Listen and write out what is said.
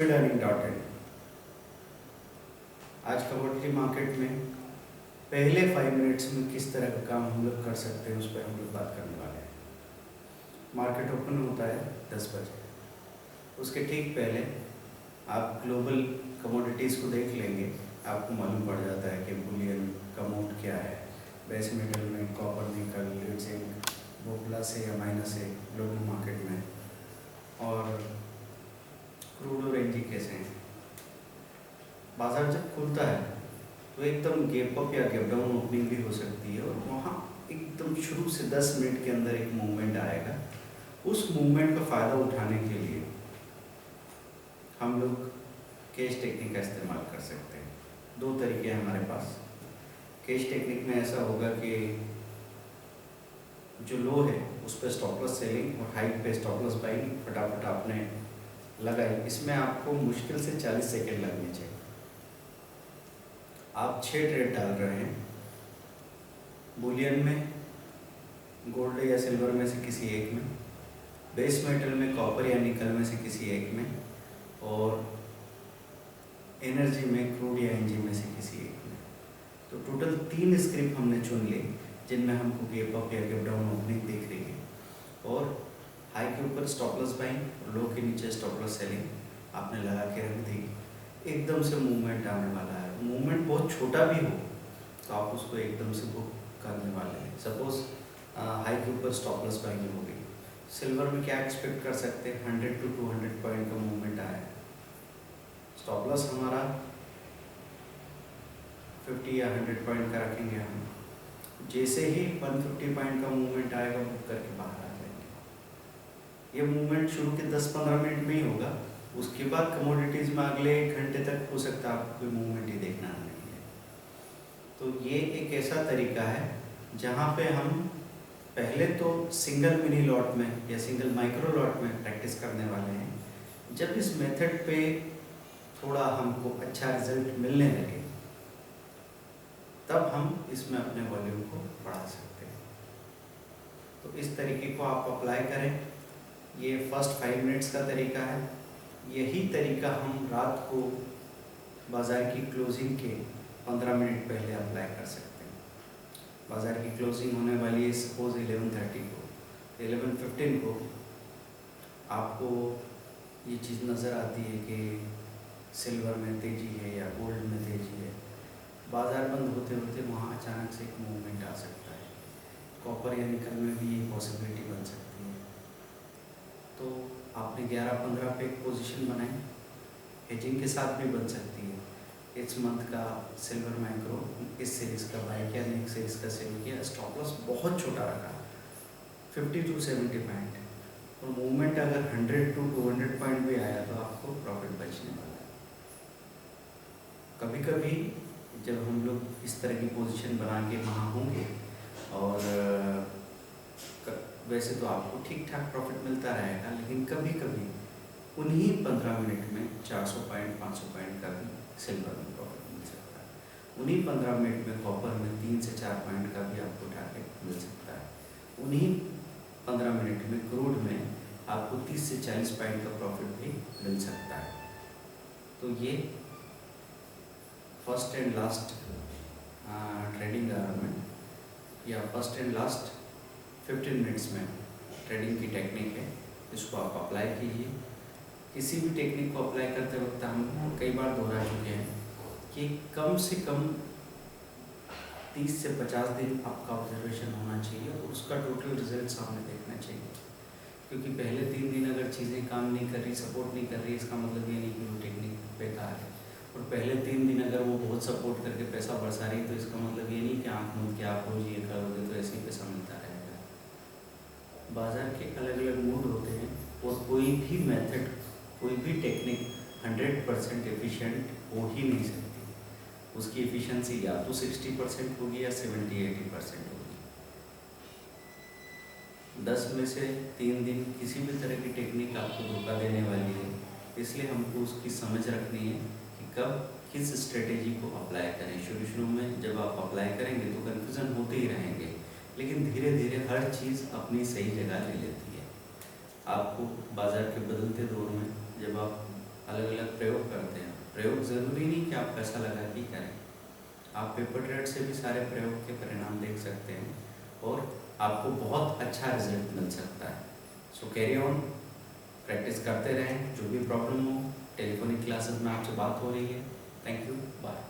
learning.in। आज commodity market में पहले 5 मिनट्स में किस तरह का काम हम लोग कर सकते हैं उस पर हम लोग बात करने वाले हैं। मार्केट ओपन होता है 10 बजे, उसके ठीक पहले आप ग्लोबल कमोडिटीज़ को देख लेंगे, आपको मालूम पड़ जाता है कि बुलियन का मोड क्या है। बेस मेटल में कॉपर, निकल, लीड, जिंक वो प्लस है या माइनस है ग्लोबल मार्केट में, और क्रूड और एनर्जी कैसे हैं। बाजार जब खुलता है तो एकदम गैप अप या गैप डाउन ओपनिंग भी हो सकती है, और वहाँ एकदम शुरू से 10 मिनट के अंदर एक मूवमेंट आएगा। उस मूवमेंट का फ़ायदा उठाने के लिए हम लोग कैश टेक्निक का इस्तेमाल कर सकते हैं। 2 तरीके हैं हमारे पास। कैश टेक्निक में ऐसा होगा कि जो लो है उस पर स्टॉप लॉस सेलिंग और हाई पे स्टॉप लॉस बाइंग फटाफट आपने लगाई। इसमें आपको मुश्किल से 40 सेकेंड लगने चाहिए। आप 6 ट्रेड डाल रहे हैं बुलियन में, गोल्ड या सिल्वर में से किसी एक में, बेस मेटल में कॉपर या निकल में से किसी एक में, और एनर्जी में क्रूड या एनर्जी में से किसी एक में। तो टोटल 3 स्क्रिप्ट हमने चुन ली जिनमें हमको गैप अप या गैप डाउन ओपनिंग दिख रही है, और हाई के ऊपर स्टॉप लॉस बाइंग और लो के नीचे स्टॉप लॉस सेलिंग आपने लगा के रख दी। एकदम से मूवमेंट आने वाला है, मूवमेंट बहुत छोटा भी हो तो आप उसको एकदम से बुक करने वाले हैं। सपोज हाई के ऊपर स्टॉप लॉस बाइंग हो गई। सिल्वर में क्या एक्सपेक्ट कर सकते हैं, 100 to 200 पॉइंट का मूवमेंट आया। स्टॉप लॉस हमारा 50 या 100 पॉइंट का रखेंगे हम। जैसे ही 150 पॉइंट का मूवमेंट आएगा बुक करके बाहर आ जाएंगे। ये मूवमेंट शुरू के 10-15 मिनट में ही होगा, उसके बाद कमोडिटीज़ में अगले 1 घंटे तक हो सकता है आपको कोई मूवमेंट ही देखना नहीं है। तो ये एक ऐसा तरीका है जहाँ पे हम पहले तो सिंगल मिनी लॉट में या सिंगल माइक्रो लॉट में प्रैक्टिस करने वाले हैं। जब इस मेथड पे थोड़ा हमको अच्छा रिजल्ट मिलने लगे तब हम इसमें अपने वॉल्यूम को बढ़ा सकते हैं। तो इस तरीके को आप अप्लाई करें। ये फर्स्ट 5 मिनट्स का तरीका है। यही तरीका हम रात को बाज़ार की क्लोजिंग के 15 मिनट पहले अप्लाई कर सकते हैं। बाज़ार की क्लोजिंग होने वाली है सपोज 11:30 को, 11:15 को आपको ये चीज़ नज़र आती है कि सिल्वर में तेज़ी है या गोल्ड में तेज़ी है। बाज़ार बंद होते होते वहाँ अचानक से एक मूवमेंट आ सकता है। कॉपर या निकल में भी ये पॉसिबिलिटी बन सकती है। तो आपने 11-15 पे एक पोजीशन बनाई, हेजिंग के साथ भी बन सकती है। इस मंथ का सिल्वर माइक्रो इस सीरीज़ का बाय किया, नेक्स्ट सीरीज़ का सेल किया। स्टॉप लॉस बहुत छोटा रखा, 50 to 70 पॉइंट, और मूवमेंट अगर 100 to 200 पॉइंट भी आया तो आपको प्रॉफिट बचने वाला है। कभी कभी जब हम लोग इस तरह की पोजीशन बना के वहाँ होंगे, और वैसे तो आपको ठीक ठाक प्रॉफिट मिलता रहेगा, लेकिन कभी कभी उन्हीं 15 मिनट में 400 पॉइंट 500 पॉइंट का भी सिल्वर में प्रॉफिट मिल सकता है। उन्हीं 15 मिनट में कॉपर में 3 से 4 पॉइंट का भी आपको टारगेट मिल सकता है। उन्हीं 15 मिनट में क्रूड में आपको 30 से 40 पॉइंट का प्रॉफिट भी मिल सकता है। तो ये first and last trading hour में या फर्स्ट एंड लास्ट 15 मिनट्स में ट्रेडिंग की टेक्निक है। इसको आप अप्लाई कीजिए। किसी भी टेक्निक को अप्लाई करते वक्त हम कई बार दोहरा चुके हैं कि कम से कम 30 से 50 दिन आपका ऑब्जर्वेशन होना चाहिए और उसका टोटल रिजल्ट सामने देखना चाहिए। क्योंकि पहले 3 दिन अगर चीज़ें काम नहीं कर रही, सपोर्ट नहीं कर रही, इसका मतलब ये नहीं कि वो टेक्निक बेकार है। और पहले 3 दिन अगर वो बहुत सपोर्ट करके पैसा बरसा रही तो इसका मतलब ये नहीं कि आँख मूंद के आप रोज ये करोगे तो ऐसे ही पैसा मिलता रहेगा। बाज़ार के अलग अलग मूड होते हैं, और कोई भी मेथड, कोई भी टेक्निक 100% एफिशिएंट हो ही नहीं सकती। उसकी एफिशिएंसी या तो 60% होगी या 70-80% होगी। 10 में से 3 दिन किसी भी तरह की टेक्निक आपको धोखा देने वाली है। इसलिए हमको उसकी समझ रखनी है कि कब किस स्ट्रेटेजी को अप्लाई करें। शुरू में जब आप अप्लाई करेंगे तो कन्फ्यूज़न होते ही रहेंगे, लेकिन धीरे धीरे हर चीज़ अपनी सही जगह ले लेती है। आपको बाज़ार के बदलते दौर में जब आप अलग अलग प्रयोग करते हैं। प्रयोग ज़रूरी नहीं कि आप पैसा लगा के करें, आप पेपर ट्रेड से भी सारे प्रयोग के परिणाम देख सकते हैं और आपको बहुत अच्छा रिजल्ट मिल सकता है। सो कैरी ऑन, प्रैक्टिस करते रहें। जो भी प्रॉब्लम हो, टेलीफोनिक क्लासेस में आपसे बात हो रही है। Thank you, bye.